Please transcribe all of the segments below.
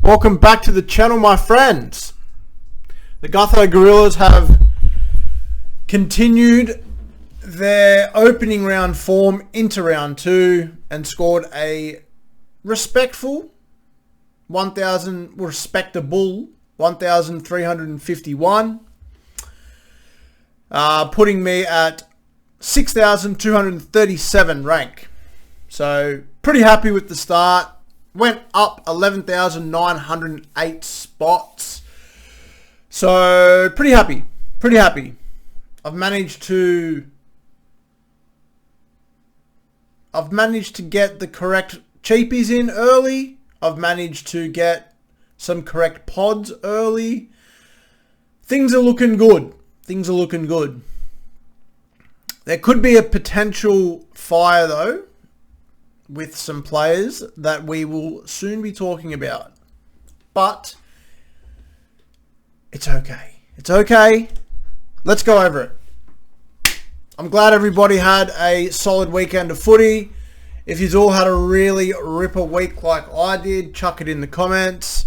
Welcome back to the channel, my friends. The Gutho Gorillas have continued their opening round form into round 2 and scored a respectable 1,351, putting me at 6,237 rank. So pretty happy with the start. Went up 11,908 spots. So pretty happy. I've managed to get the correct cheapies in early. I've managed to get some correct pods early. Things are looking good. There could be a potential fire though with some players that we will soon be talking about. But it's okay. Let's go over it. I'm glad everybody had a solid weekend of footy. If you all had a really ripper week like I did, chuck it in the comments.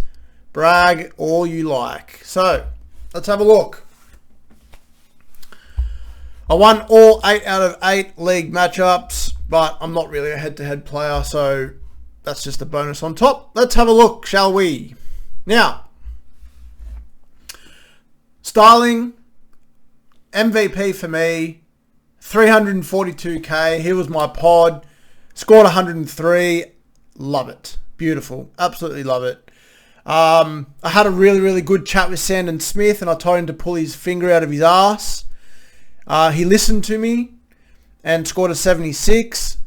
Brag all you like. So, let's have a look. I won all 8 out of 8 league matchups, but I'm not really a head-to-head player, so that's just a bonus on top. Let's have a look, shall we? Now, Starling, MVP for me, 342k. Here was my pod. Scored 103. Love it. Beautiful. Absolutely love it. I had a really good chat with Sandon Smith, and I told him to pull his finger out of his ass. He listened to me and scored a 76.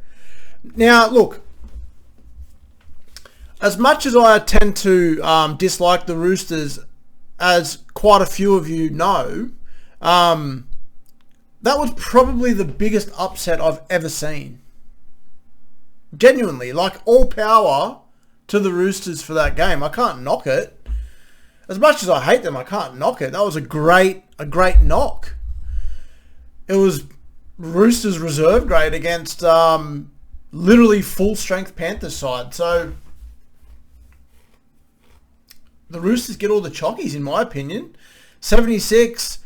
Now, look, as much as I tend to dislike the Roosters, as quite a few of you know, that was probably the biggest upset I've ever seen. Genuinely, like, all power to the Roosters for that game. I can't knock it. As much as I hate them, I can't knock it. That was a great knock. It was Roosters reserve grade against literally full strength Panthers side. So the Roosters get all the chockies in my opinion. 76,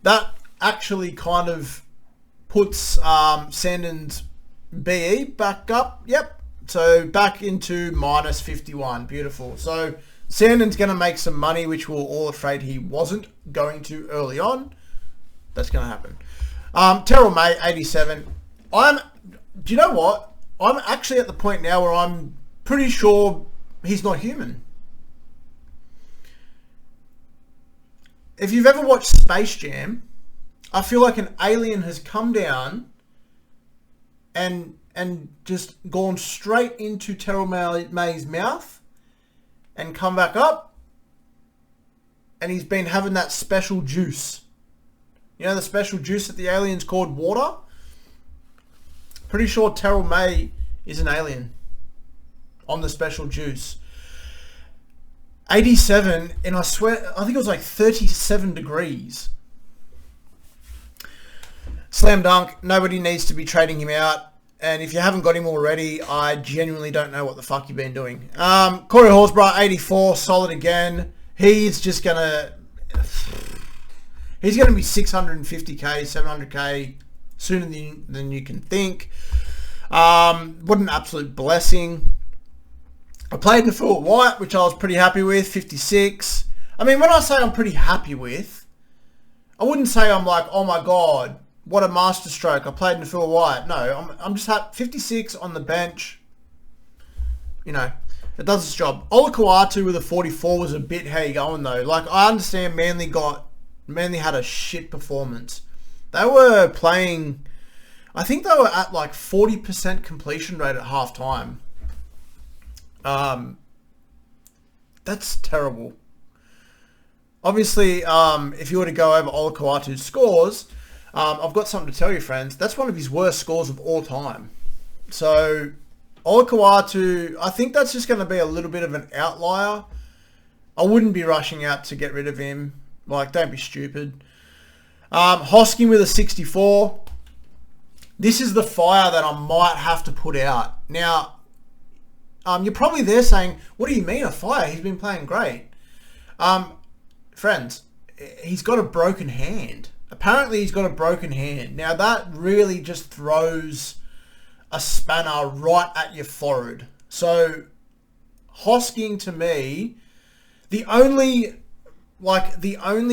that actually kind of puts Sandon's BE back up. Yep. So back into minus 51. Beautiful. So Sandon's going to make some money, which we're all afraid he wasn't going to early on. That's going to happen. Terrell May, 87. Do you know what? I'm actually at the point now where I'm pretty sure he's not human. If you've ever watched Space Jam, I feel like an alien has come down and just gone straight into Terrell May's mouth and come back up, and he's been having that special juice. You know, the special juice that the aliens called water? Pretty sure Terrell May is an alien on the special juice. 87, and I swear, I think it was like 37 degrees. Slam dunk. Nobody needs to be trading him out. And if you haven't got him already, I genuinely don't know what the fuck you've been doing. Corey Horsburgh, 84, solid again. He's just going to... He's going to be 650k, 700k sooner than you can think. What an absolute blessing. I played Nafua White, which I was pretty happy with, 56. I mean, when I say I'm pretty happy with, I wouldn't say I'm like, oh my God, what a masterstroke. I played Nafua White. No, I'm just happy. 56 on the bench. You know, it does its job. Ola Kawatu with a 44 was a bit how you going though. Like, I understand Manly had a shit performance. They were playing, I think they were at like 40% completion rate at half time. That's terrible. Obviously, if you were to go over Ola Kawatu's scores, I've got something to tell you, friends. That's one of his worst scores of all time. So, Ola Kawatu, I think that's just going to be a little bit of an outlier. I wouldn't be rushing out to get rid of him. Like, don't be stupid. Hosking with a 64. This is the fire that I might have to put out. Now, You're probably there saying, what do you mean a fire? He's been playing great. Friends, he's got a broken hand. Apparently he's got a broken hand. Now that really just throws a spanner right at your forehead. So Hosking, to me, the only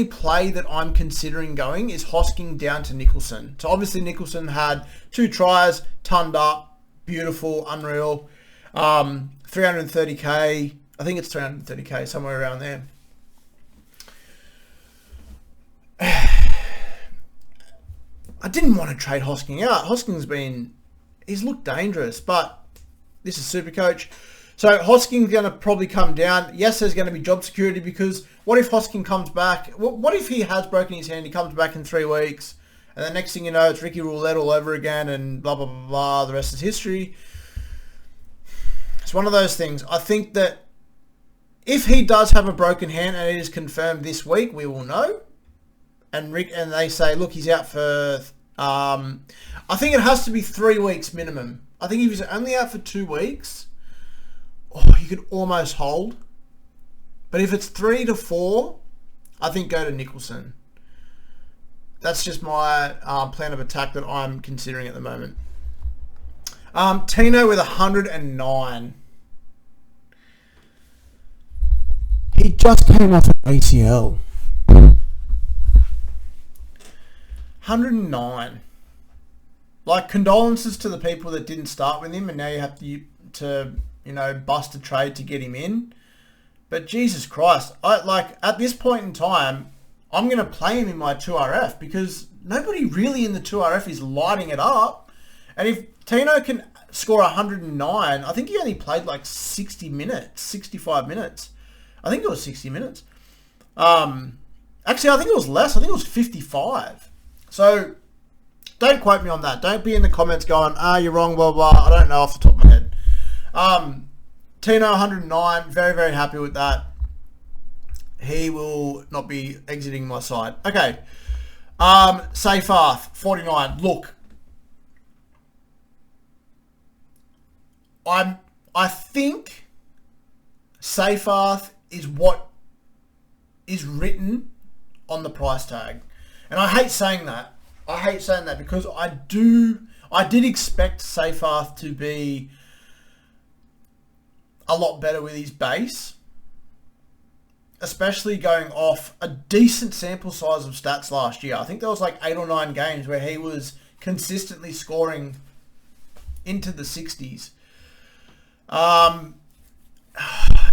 play that I'm considering going is Hosking down to Nicholson. So obviously Nicholson had 2 tries, tonned up, beautiful, unreal. 330k. I think it's 330k, somewhere around there. I didn't want to trade Hosking out. He's looked dangerous, but this is SuperCoach. So Hosking's going to probably come down. Yes, there's going to be job security, because what if Hosking comes back? What if he has broken his hand, he comes back in 3 weeks, and the next thing you know, it's Ricky Roulette all over again, and blah, blah, blah, blah, the rest is history. It's one of those things. I think that if he does have a broken hand and it is confirmed this week, we will know. And they say, look, he's out for, I think it has to be 3 weeks minimum. I think if he's only out for 2 weeks, you could almost hold. But if it's 3 to 4, I think go to Nicholson. That's just my plan of attack that I'm considering at the moment. Tino with 109. He just came off an ACL. 109. Like, condolences to the people that didn't start with him, and now you have to bust a trade to get him in. But Jesus Christ, at this point in time, I'm going to play him in my 2RF, because nobody really in the 2RF is lighting it up. And if Tino can score 109, I think he only played like 60 minutes, 65 minutes. I think it was 60 minutes. Actually, I think it was less. I think it was 55. So don't quote me on that. Don't be in the comments going, you're wrong, blah, blah. I don't know off the top of my head. Tino, 109. Very, very happy with that. He will not be exiting my side. Okay. Seyfarth, 49. Look, I think Seyfarth is what is written on the price tag. And I hate saying that. Because I did expect Seyfarth to be a lot better with his base, especially going off a decent sample size of stats last year. I think there was like 8 or 9 games where he was consistently scoring into the 60s.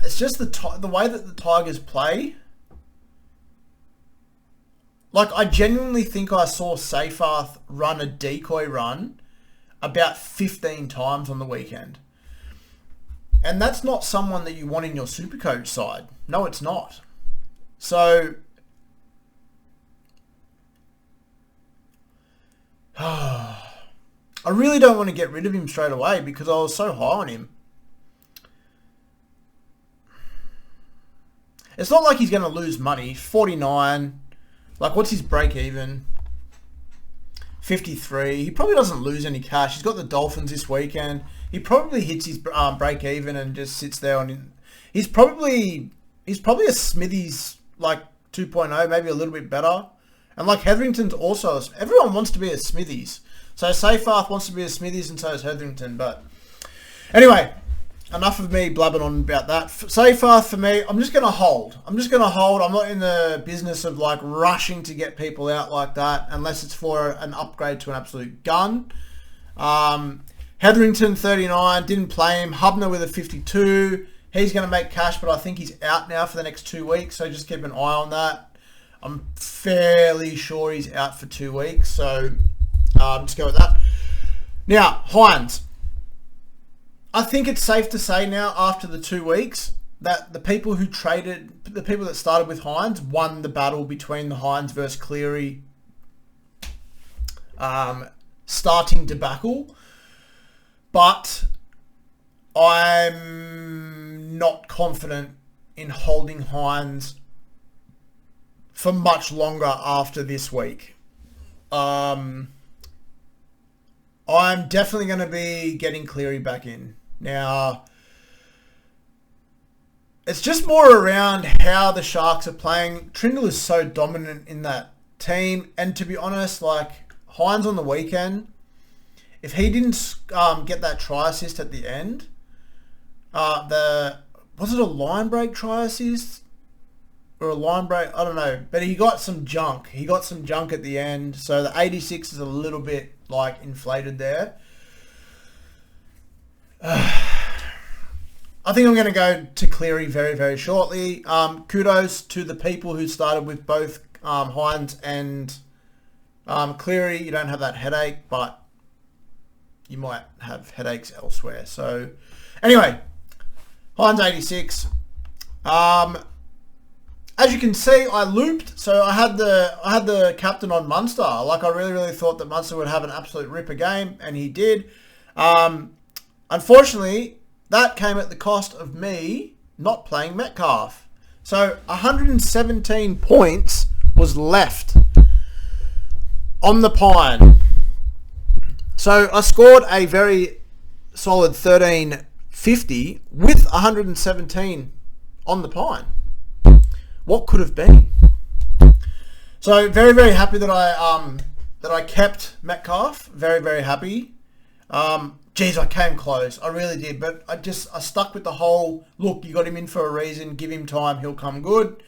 It's just the way that the Tigers play. Like, I genuinely think I saw Seyfarth run a decoy run about 15 times on the weekend. And that's not someone that you want in your SuperCoach side. No, it's not. So, I really don't want to get rid of him straight away, because I was so high on him. It's not like he's going to lose money. 49. Like, what's his break even? 53. He probably doesn't lose any cash. He's got the Dolphins this weekend. He probably hits his break even and just sits there on. He's probably a Smithies like 2.0, maybe a little bit better. And like Hetherington's also, everyone wants to be a Smithies. So Seyfarth wants to be a Smithies, and so is Hetherington. But anyway, enough of me blabbing on about that. Seyfarth, for me, I'm just going to hold. I'm not in the business of like rushing to get people out like that, unless it's for an upgrade to an absolute gun. Hetherington, 39, didn't play him. Hubner with a 52. He's going to make cash, but I think he's out now for the next 2 weeks, so just keep an eye on that. I'm fairly sure he's out for 2 weeks, so just go with that. Now, Hines. I think it's safe to say now, after the 2 weeks, that the people that started with Hines won the battle between the Hines versus Cleary starting debacle. But I'm not confident in holding Hines for much longer after this week. I'm definitely going to be getting Cleary back in. Now, it's just more around how the Sharks are playing. Trindle is so dominant in that team. And to be honest, like Hines on the weekend, if he didn't get that try assist at the end, was it a line break try assist? Or a line break? I don't know. But he got some junk. He got some junk at the end. So the 86 is a little bit like inflated there. I think I'm going to go to Cleary very, very shortly. Kudos to the people who started with both Hines and Cleary. You don't have that headache, but you might have headaches elsewhere. So anyway, Hines 86. As you can see, I looped. So I had the captain on Munster. Like I really thought that Munster would have an absolute ripper game, and he did. Unfortunately, that came at the cost of me not playing Metcalf. So 117 points was left on the pine. So I scored a very solid 1350 with 117 on the pine. What could have been? So very happy that I kept Metcalf. Very happy. Geez, I came close. I really did. But I stuck with the whole, look, you got him in for a reason. Give him time. He'll come good.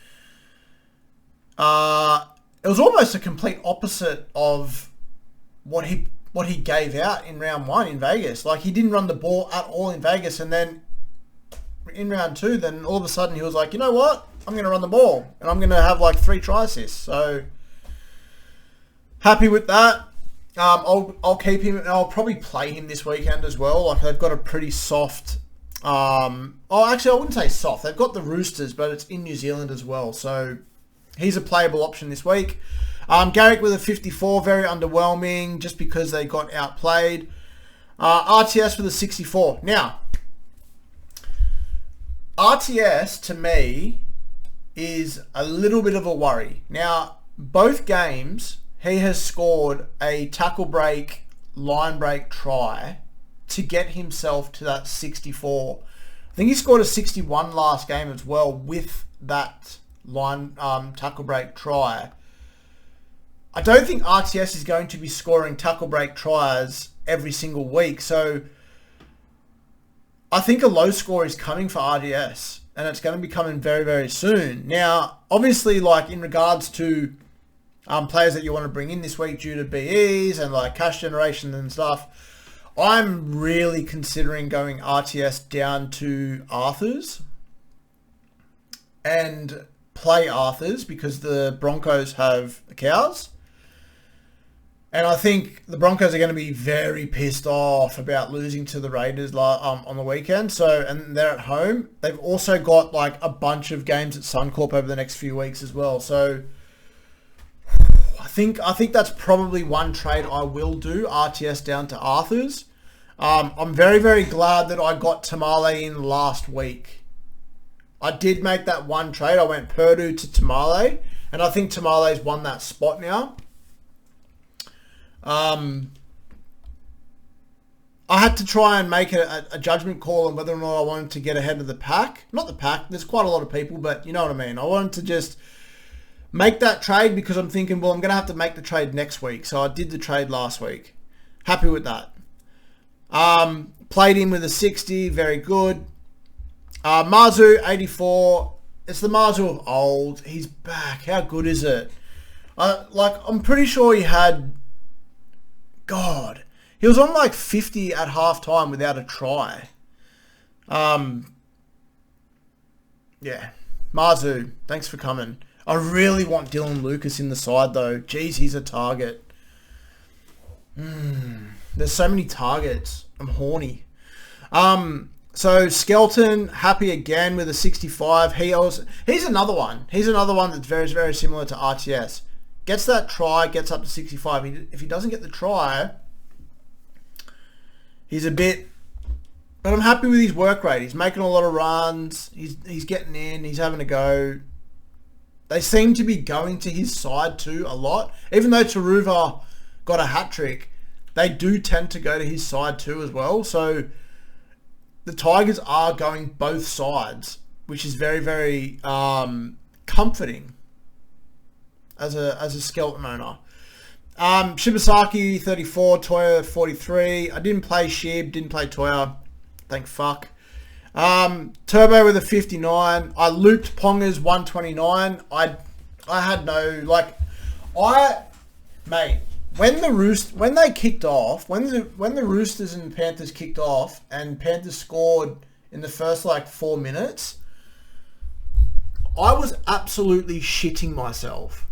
It was almost a complete opposite of what he gave out in round 1 in Vegas. Like, he didn't run the ball at all in Vegas. And then in round 2, then all of a sudden he was like, you know what? I'm going to run the ball. And I'm going to have like 3 try assists. So, happy with that. I'll keep him. I'll probably play him this weekend as well. Like they've got a pretty soft. Actually, I wouldn't say soft. They've got the Roosters, but it's in New Zealand as well. So he's a playable option this week. Garrick with a 54, very underwhelming, just because they got outplayed. RTS with a 64. Now, RTS to me is a little bit of a worry. Now, both games, he has scored a tackle break, line break try to get himself to that 64. I think he scored a 61 last game as well with that line tackle break try. I don't think RTS is going to be scoring tackle break tries every single week. So I think a low score is coming for RTS, and it's going to be coming very soon. Now, obviously, like in regards to players that you want to bring in this week due to BEs and like cash generation and stuff, I'm really considering going RTS down to Arthurs and play Arthurs because the Broncos have the Cows. And I think the Broncos are going to be very pissed off about losing to the Raiders on the weekend. So, and they're at home. They've also got like a bunch of games at Suncorp over the next few weeks as well. So I think that's probably one trade I will do, RTS down to Arthurs. I'm very glad that I got Tamale in last week. I did make that one trade. I went Purdue to Tamale, and I think Tamale's won that spot now. I had to try and make a judgment call on whether or not I wanted to get ahead of the pack. Not the pack, there's quite a lot of people, but you know what I mean. I wanted to just make that trade because I'm thinking, well, I'm going to have to make the trade next week. So I did the trade last week. Happy with that. Played him with a 60. Very good. Marzu, 84. It's the Marzu of old. He's back. How good is it? I'm pretty sure he had... God. He was on like 50 at halftime without a try. Yeah. Marzu, thanks for coming. I really want Dylan Lucas in the side though. Jeez, he's a target. There's so many targets. I'm horny. So Skelton, happy again with a 65. He's another one. He's another one that's very similar to RTS. Gets that try, gets up to 65. If he doesn't get the try, he's a bit... But I'm happy with his work rate. He's making a lot of runs. He's getting in. He's having a go. They seem to be going to his side too a lot. Even though Taruva got a hat-trick, they do tend to go to his side too as well. So the Tigers are going both sides. which is very, very comforting as a skeleton owner. Shibasaki 34, Toya 43. I didn't play Shib, didn't play Toya. Thank fuck. Turbo with a 59. I looped Pongers 129. I had no mate. When they kicked off, when the Roosters and Panthers kicked off, and Panthers scored in the first 4 minutes, I was absolutely shitting myself.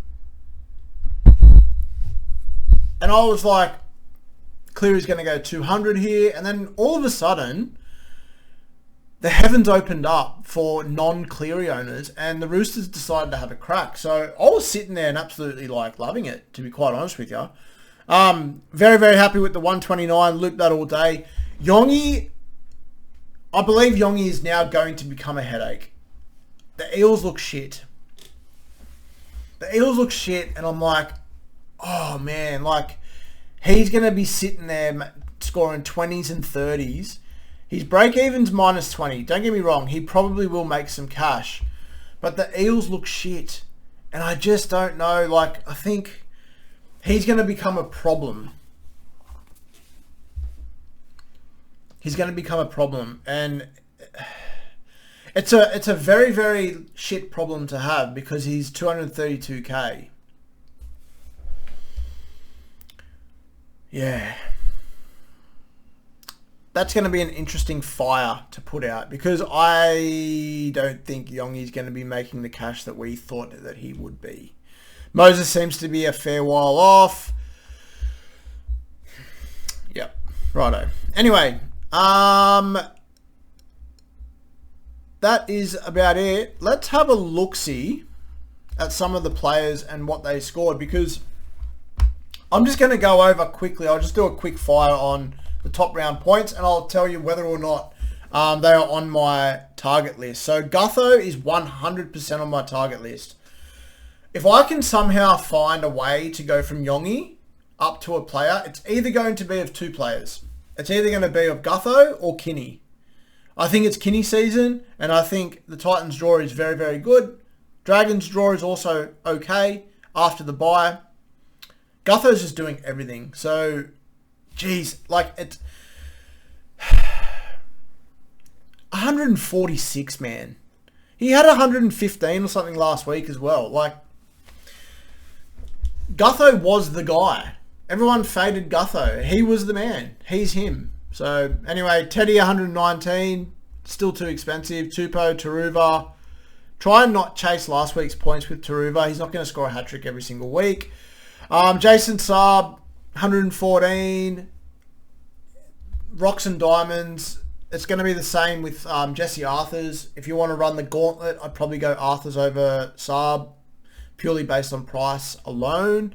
And I was like, Cleary's going to go 200 here. And then all of a sudden, the heavens opened up for non-Cleary owners and the Roosters decided to have a crack. So I was sitting there and absolutely loving it, to be quite honest with you. Very, very happy with the 129. Looped that all day. Yongi, I believe Yongi is now going to become a headache. The Eels look shit. And I'm like, oh man, he's going to be sitting there scoring 20s and 30s. His break-even's minus 20. Don't get me wrong, he probably will make some cash. But the Eels look shit. And I just don't know, I think he's going to become a problem. And it's a very, very shit problem to have because he's 232k. Yeah. That's going to be an interesting fire to put out because I don't think Yongi's going to be making the cash that we thought that he would be. Moses seems to be a fair while off. Yep. Righto. Anyway, that is about it. Let's have a look-see at some of the players and what they scored because I'm just going to go over quickly. I'll just do a quick fire on the top round points and I'll tell you whether or not they are on my target list. So Gutho is 100% on my target list. If I can somehow find a way to go from Yongi up to a player, it's either going to be of two players. It's either going to be of Gutho or Kinney. I think it's Kinney season and I think the Titans draw is very, very good. Dragons draw is also okay after the bye. Gutho's just doing everything. So, geez, it's 146, man. He had 115 or something last week as well. Gutho was the guy. Everyone faded Gutho. He was the man. He's him. So, anyway, Teddy 119. Still too expensive. Tupou, Taruva. Try and not chase last week's points with Taruva. He's not going to score a hat-trick every single week. Jason Saab, 114. Rocks and Diamonds. It's going to be the same with Jesse Arthurs. If you want to run the gauntlet, I'd probably go Arthurs over Saab, purely based on price alone.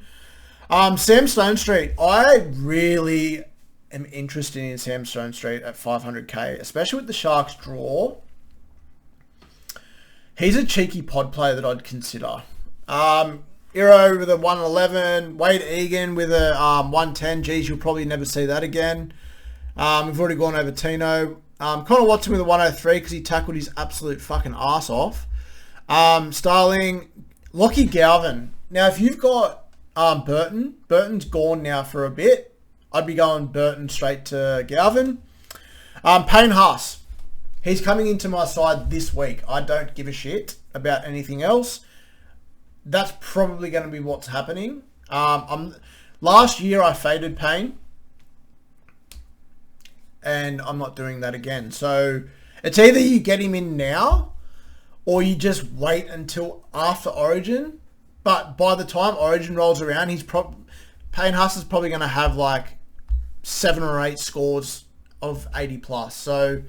Sam Stonestreet. I really am interested in Sam Stonestreet at 500k, especially with the Sharks draw. He's a cheeky pod player that I'd consider. Iro with a 111. Wade Egan with a 110. Geez, you'll probably never see that again. We've already gone over Tino. Connor Watson with a 103 because he tackled his absolute fucking ass off. Starling. Lockie Galvin. Now, if you've got Burton's gone now for a bit. I'd be going Burton straight to Galvin. Payne Haas. He's coming into my side this week. I don't give a shit about anything else. That's probably going to be what's happening. Last year I faded Payne. And I'm not doing that again. So it's either you get him in now or you just wait until after Origin. But by the time Origin rolls around, Payne Haas is probably going to have 7 or 8 scores of 80 plus. So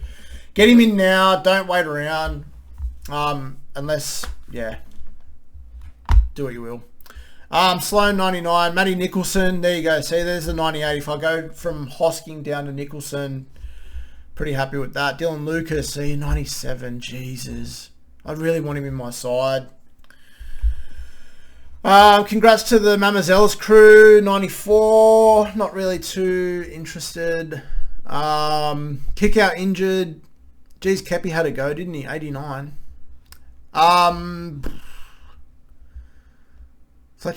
get him in now. Don't wait around. Unless, yeah, do what you will. Sloan 99, Matty Nicholson. There you go. See, there's the 98. If I go from Hosking down to Nicholson, pretty happy with that. Dylan Lucas, see, 97. Jesus. I really want him in my side. Congrats to the Mamazellas crew, 94. Not really too interested. Kick out injured. Geez, Kepi had a go, didn't he? 89. Fletcher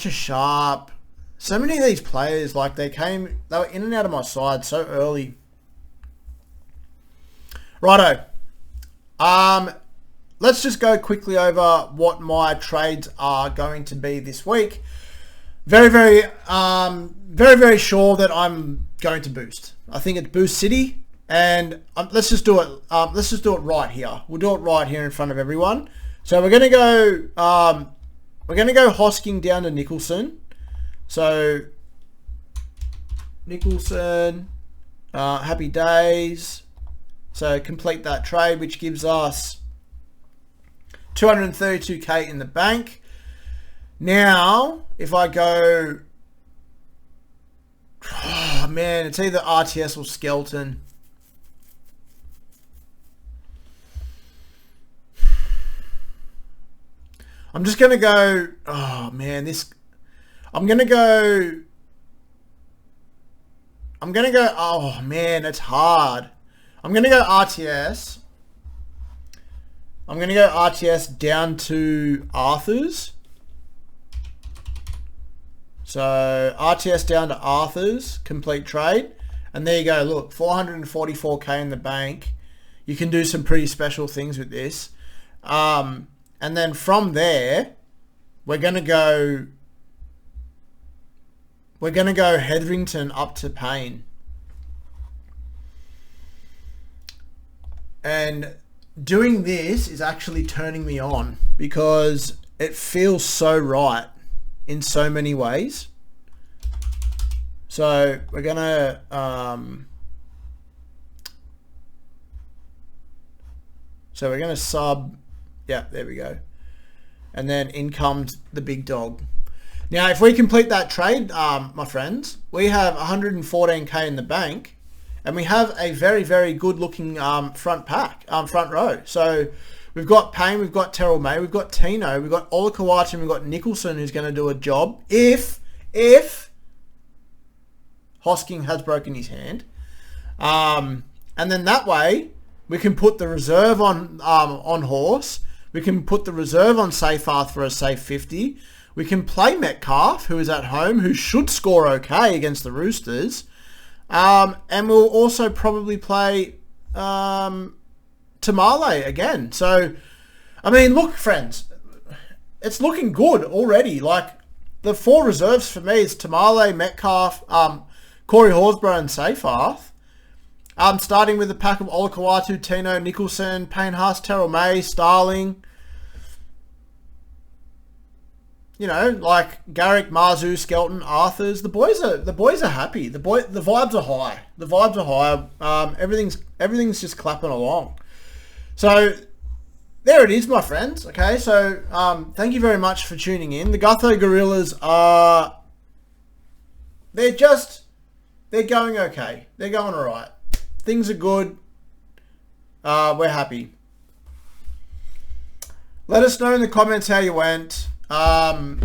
Sharp. So many of these players, like they were in and out of my side so early. Righto. Let's just go quickly over what my trades are going to be this week. Very, very sure that I'm going to boost. I think it's Boost City, and let's just do it. Let's just do it right here. We'll do it right here in front of everyone. So we're gonna go. We're gonna go Hosking down to Nicholson. So Nicholson, happy days. So complete that trade, which gives us 232k in the bank. Now, if I go, oh man, it's either RTS or Skelton. I'm just gonna go. Oh man, I'm gonna go. Oh man, it's hard. I'm gonna go RTS. I'm gonna go RTS down to Arthur's. So RTS down to Arthur's, complete trade. And there you go, look, 444k in the bank. You can do some pretty special things with this. And then from there, we're gonna go Hetherington up to Payne. And doing this is actually turning me on because it feels so right in so many ways. So we're gonna sub. Yeah, there we go. And then in comes the big dog. Now, if we complete that trade, my friends, we have 114k in the bank, and we have a very, very good looking front row. So we've got Payne, we've got Terrell May, we've got Tino, we've got Olakawati, and we've got Nicholson, who's going to do a job if Hosking has broken his hand. And then that way we can put the reserve on horse. We can put the reserve on Seyfarth for a safe 50. We can play Metcalf, who is at home, who should score okay against the Roosters. And we'll also probably play Tamale again. So, I mean, look, friends, it's looking good already. Like, the four reserves for me is Tamale, Metcalf, Corey Horsburgh and Seyfarth. Starting with a pack of Olakawatu, Tino, Nicholson, Payne Haas, Terrell May, Starling. You know, like Garrick, Marzu, Skelton, Arthurs. The boys are happy. The vibes are high. The vibes are high. Everything's just clapping along. So there it is, my friends. Okay, so thank you very much for tuning in. The Gutho Gorillas are they're going okay. They're going all right. Things are good. We're happy. Let us know in the comments how you went. What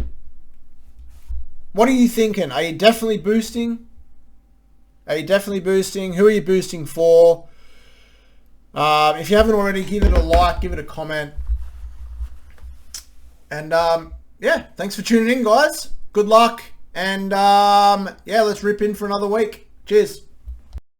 are you thinking? Are you definitely boosting? Who are you boosting for? If you haven't already, give it a like, give it a comment. And yeah, thanks for tuning in, guys. Good luck. And yeah, let's rip in for another week. Cheers.